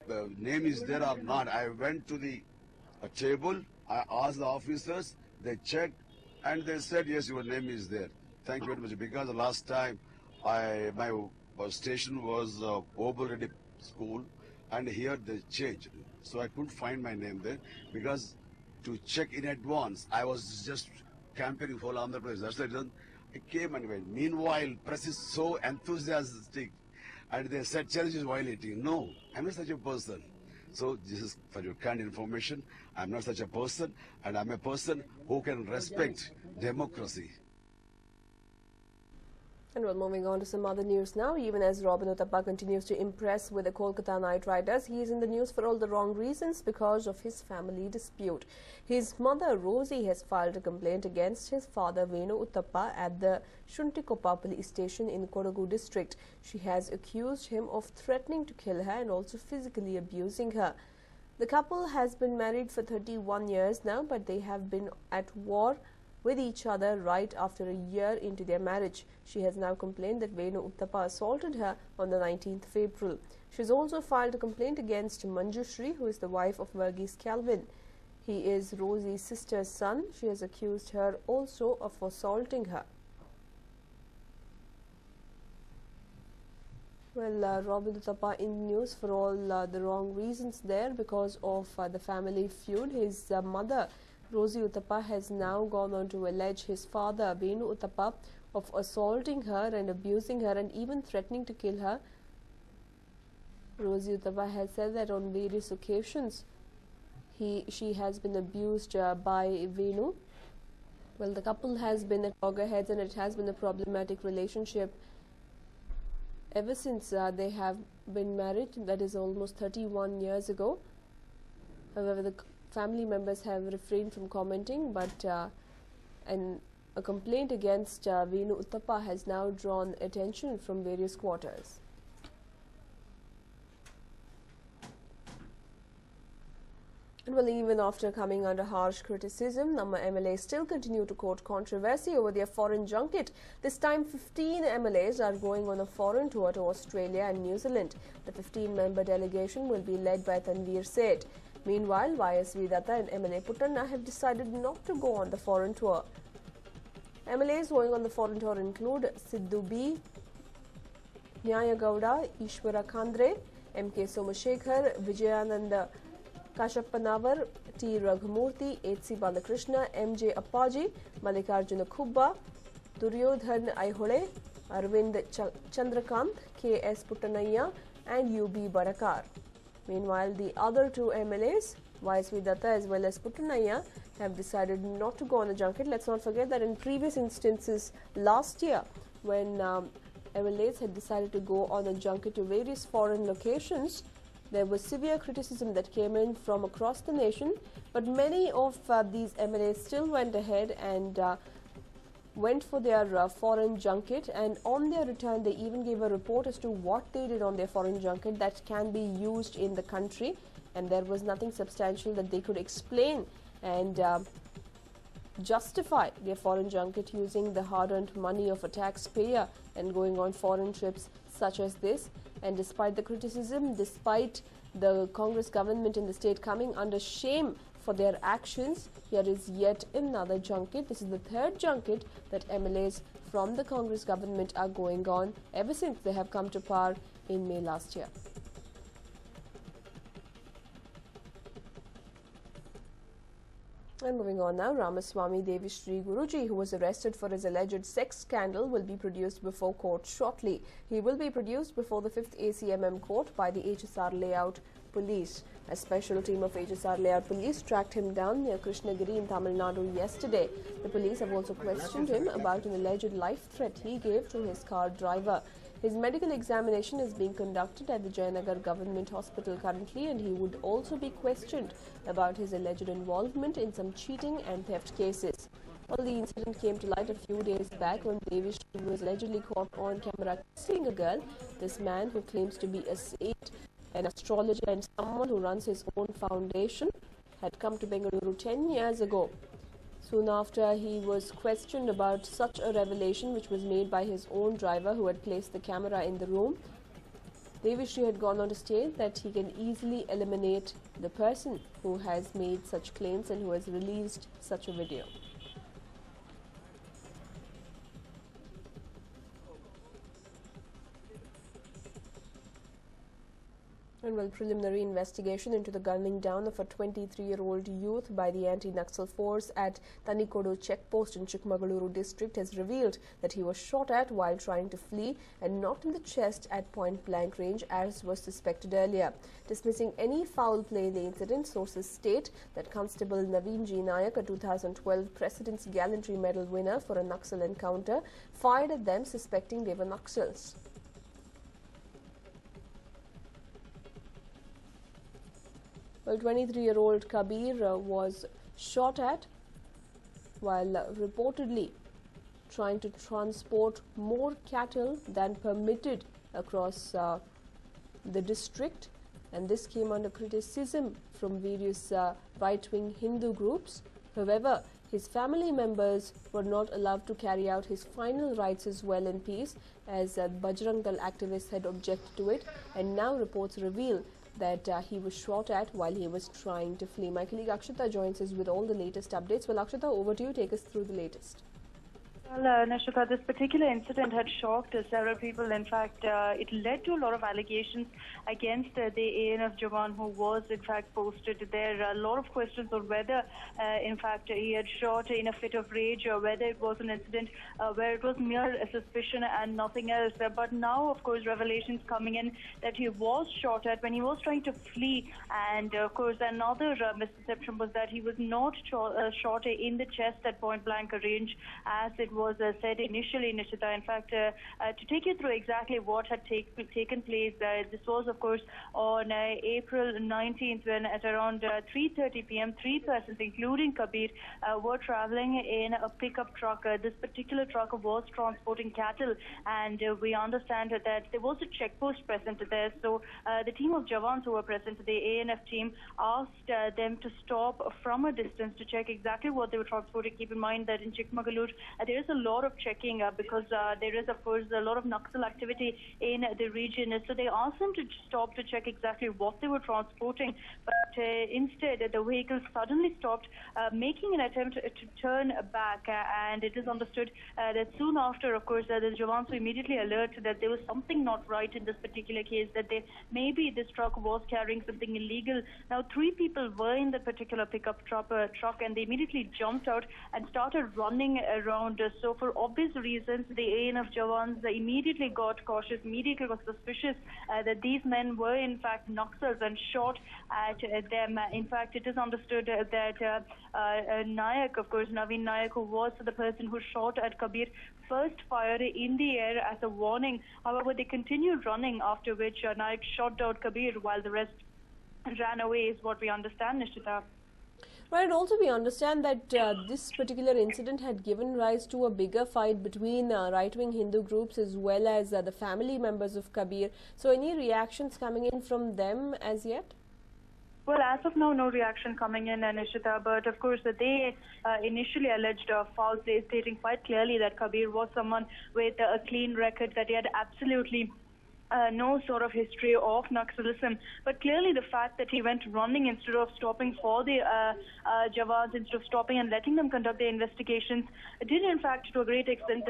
the name is there or not. I went to the table, I asked the officers, they checked, and they said, yes, your name is there. Thank you very much. Because the last time my station was Oberready School, and here they changed. So I couldn't find my name there because to check in advance, I was just campaigning for Andhra Pradesh. That's the reason I came and went. Meanwhile, press is so enthusiastic, and they said challenge is violating. No, I'm not such a person. So this is for your kind information. I'm not such a person, and I'm a person who can respect democracy. And we're moving on to some other news now. Even as Robin Uthappa continues to impress with the Kolkata Knight Riders, he is in the news for all the wrong reasons because of his family dispute. His mother Rosie has filed a complaint against his father Venu Uthappa at the Shuntikoppa police station in Kodagu district. She has accused him of threatening to kill her and also physically abusing her. The couple has been married for 31 years now, but they have been at war with each other right after a year into their marriage. She has now complained that Venu Uthappa assaulted her on the 19th of April. She has also filed a complaint against Manjushri, who is the wife of Verghese Calvin. He is Rosie's sister's son. She has accused her also of assaulting her. Well, Robin Uthappa in news for all the wrong reasons there because of the family feud. His mother Rosie Uthappa has now gone on to allege his father Venu Uthappa of assaulting her and abusing her and even threatening to kill her. Rosie Uthappa has said that on various occasions she has been abused by Venu. Well, the couple has been at loggerheads and it has been a problematic relationship ever since they have been married. That is almost 31 years ago. However, the family members have refrained from commenting, but a complaint against Venu Uthappa has now drawn attention from various quarters. And well, even after coming under harsh criticism, Namma MLAs still continue to court controversy over their foreign junket. This time, 15 MLAs are going on a foreign tour to Australia and New Zealand. The 15-member delegation will be led by Tanveer Seth. Meanwhile, YSV Datta and MLA Puttanna have decided not to go on the foreign tour. MLAs going on the foreign tour include Sidhu B, Nyaya Gowda, Ishwara Khandre, MK Somashekhar, Vijayananda Kashapanavar, T. Raghamurthy, H.C. Balakrishna, M.J. Appaji, Mallikarjuna Khubba, Duryodhan Aihole, Arvind Chandrakant, K.S. Puttanaya and U.B. Barakar. Meanwhile, the other two MLAs, YSV Datta as well as Puttanaya, have decided not to go on a junket. Let's not forget that in previous instances last year, when MLAs had decided to go on a junket to various foreign locations, there was severe criticism that came in from across the nation, but many of these MLAs still went ahead and went for their foreign junket, and on their return they even gave a report as to what they did on their foreign junket that can be used in the country, and there was nothing substantial that they could explain and justify their foreign junket using the hard-earned money of a taxpayer and going on foreign trips such as this. And despite the criticism, despite the Congress government in the state coming under shame for their actions, here is yet another junket. This is the third junket that MLAs from the Congress government are going on ever since they have come to power in May last year. And moving on now, Ramaswamy Devishri Guruji, who was arrested for his alleged sex scandal, will be produced before court shortly. He will be produced before the 5th ACMM court by the HSR Layout Police. A special team of HSR Layout Police tracked him down near Krishnagiri in Tamil Nadu yesterday. The police have also questioned him about an alleged life threat he gave to his car driver. His medical examination is being conducted at the Jayanagar Government Hospital currently, and he would also be questioned about his alleged involvement in some cheating and theft cases. Well, the incident came to light a few days back when Devishri was allegedly caught on camera kissing a girl. This man, who claims to be a saint, an astrologer and someone who runs his own foundation, had come to Bengaluru 10 years ago. Soon after, he was questioned about such a revelation which was made by his own driver, who had placed the camera in the room. Devishri had gone on to state that he can easily eliminate the person who has made such claims and who has released such a video. And well, preliminary investigation into the gunning down of a 23-year-old youth by the anti-Naxal force at Tanikodu checkpost in Chikmagaluru district has revealed that he was shot at while trying to flee and not in the chest at point-blank range as was suspected earlier. Dismissing any foul play in the incident, sources state that Constable Naveen G. Nayak, a 2012 President's Gallantry Medal winner for a Naxal encounter, fired at them suspecting they were Naxals. Well, 23-year-old Kabir was shot at while reportedly trying to transport more cattle than permitted across the district, and this came under criticism from various right-wing Hindu groups. However, his family members were not allowed to carry out his final rites as well in peace, as Bajrang Dal activists had objected to it, and now reports reveal that he was shot at while he was trying to flee. My colleague Akshita joins us with all the latest updates. Well, Akshita, over to you. Take us through the latest. Well, Nishita, this particular incident had shocked several people. In fact, it led to a lot of allegations against the ANF Jawan who was, in fact, posted. There are a lot of questions on whether, in fact, he had shot in a fit of rage or whether it was an incident where it was mere suspicion and nothing else. But now, of course, revelations coming in that he was shot at when he was trying to flee. And, of course, another misconception was that he was not shot in the chest at point-blank range, as it was said initially, Nishita. In fact, to take you through exactly what had taken place, this was, of course, on April 19th, when at around 3:30 p.m., 3 persons, including Kabir, were traveling in a pickup truck. This particular truck was transporting cattle, and we understand that there was a checkpost present there. So the team of Jawans who were present, the ANF team, asked them to stop from a distance to check exactly what they were transporting. Keep in mind that in Chikmagalur, there is a lot of checking because there is, of course, a lot of Naxal activity in the region. So they asked them to stop to check exactly what they were transporting. But instead, the vehicle suddenly stopped, making an attempt to turn back. And it is understood that soon after, of course, the Jawans were immediately alerted that there was something not right in this particular case, that maybe this truck was carrying something illegal. Now, 3 people were in the particular pickup truck, and they immediately jumped out and started running around. So for obvious reasons, the ANF Jawans immediately got cautious, immediately got suspicious that these men were in fact Naxals and shot at them. In fact, it is understood that Nayak, of course, Naveen Nayak, who was the person who shot at Kabir, first fired in the air as a warning. However, they continued running, after which Nayak shot down Kabir while the rest ran away, is what we understand, Nishita. Right, also we understand that this particular incident had given rise to a bigger fight between right-wing Hindu groups as well as the family members of Kabir. So any reactions coming in from them as yet? Well, as of now, no reaction coming in, Nishita, but of course they initially alleged foul play, stating quite clearly that Kabir was someone with a clean record, that he had absolutely no sort of history of Naxalism. But clearly the fact that he went running instead of stopping for the Jawans, instead of stopping and letting them conduct their investigations, did in fact to a great extent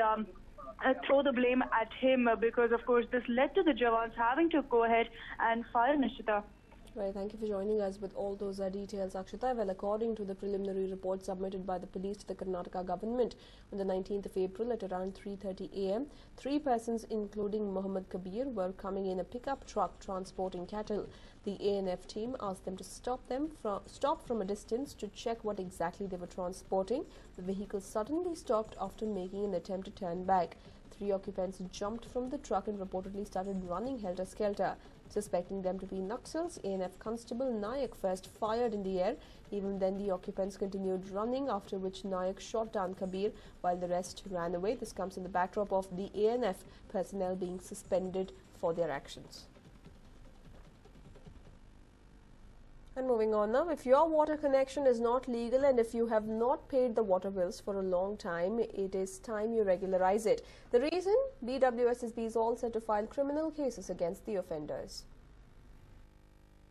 throw the blame at him, because of course this led to the Jawans having to go ahead and fire, Nishita. Right, thank you for joining us with all those details, Akshita. Well, according to the preliminary report submitted by the police to the Karnataka government on the 19th of April at around 3:30 a.m., 3 persons, including Muhammad Kabir, were coming in a pickup truck transporting cattle. The ANF team asked them to stop from a distance to check what exactly they were transporting. The vehicle suddenly stopped after making an attempt to turn back. 3 occupants jumped from the truck and reportedly started running helter-skelter. Suspecting them to be Naxals, ANF Constable Nayak first fired in the air. Even then, the occupants continued running, after which Nayak shot down Kabir while the rest ran away. This comes in the backdrop of the ANF personnel being suspended for their actions. And And moving on now, if your water connection is not legal and if you have not paid the water bills for a long time, it is time you regularize it. The reason? BWSSB is all set to file criminal cases against the offenders.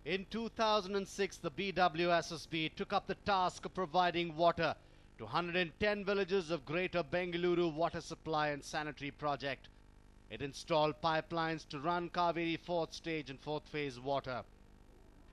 In 2006, the BWSSB took up the task of providing water to 110 villages of Greater Bengaluru Water Supply and Sanitary Project. It installed pipelines to run Kaveri 4th stage and 4th phase water.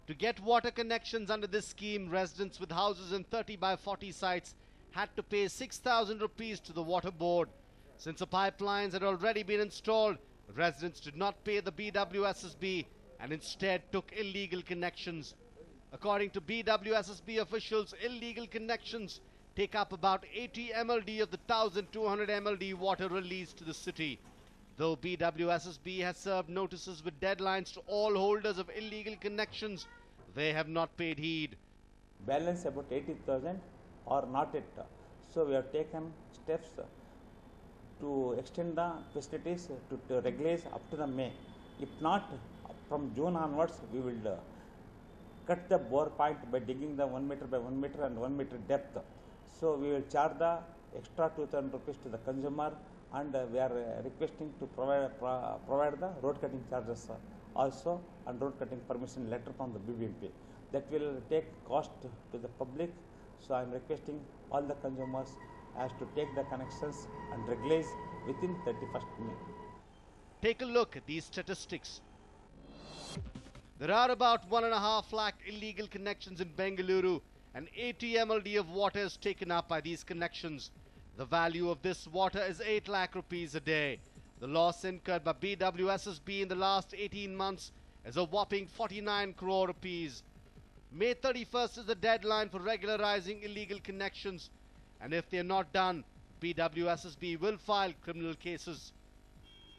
To get water connections under this scheme, residents with houses in 30 by 40 sites had to pay 6,000 rupees to the water board. Since the pipelines had already been installed, residents did not pay the BWSSB and instead took illegal connections. According to BWSSB officials, illegal connections take up about 80 MLD of the 1,200 MLD water released to the city. Though BWSSB has served notices with deadlines to all holders of illegal connections, they have not paid heed. Balance about 80,000 or not yet. So we have taken steps to extend the facilities to regulate up to the May. If not, from June onwards, we will cut the bore point by digging the 1 meter by 1 meter and 1 meter depth. So we will charge the extra 2,000 rupees to the consumer, and we are requesting to provide the road cutting charges also and road cutting permission letter from the BBMP. That will take cost to the public. So I am requesting all the consumers as to take the connections and regularize within 31st May. Take a look at these statistics. There are about 1.5 lakh illegal connections in Bengaluru, and 80 MLD of water is taken up by these connections. The value of this water is 8 lakh rupees a day. The loss incurred by BWSSB in the last 18 months is a whopping 49 crore rupees. May 31st is the deadline for regularizing illegal connections, and if they are not done, BWSSB will file criminal cases.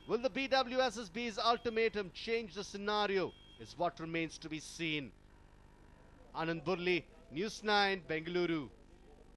Will the BWSSB's ultimatum change the scenario is what remains to be seen. Anand Burli, News 9, Bengaluru.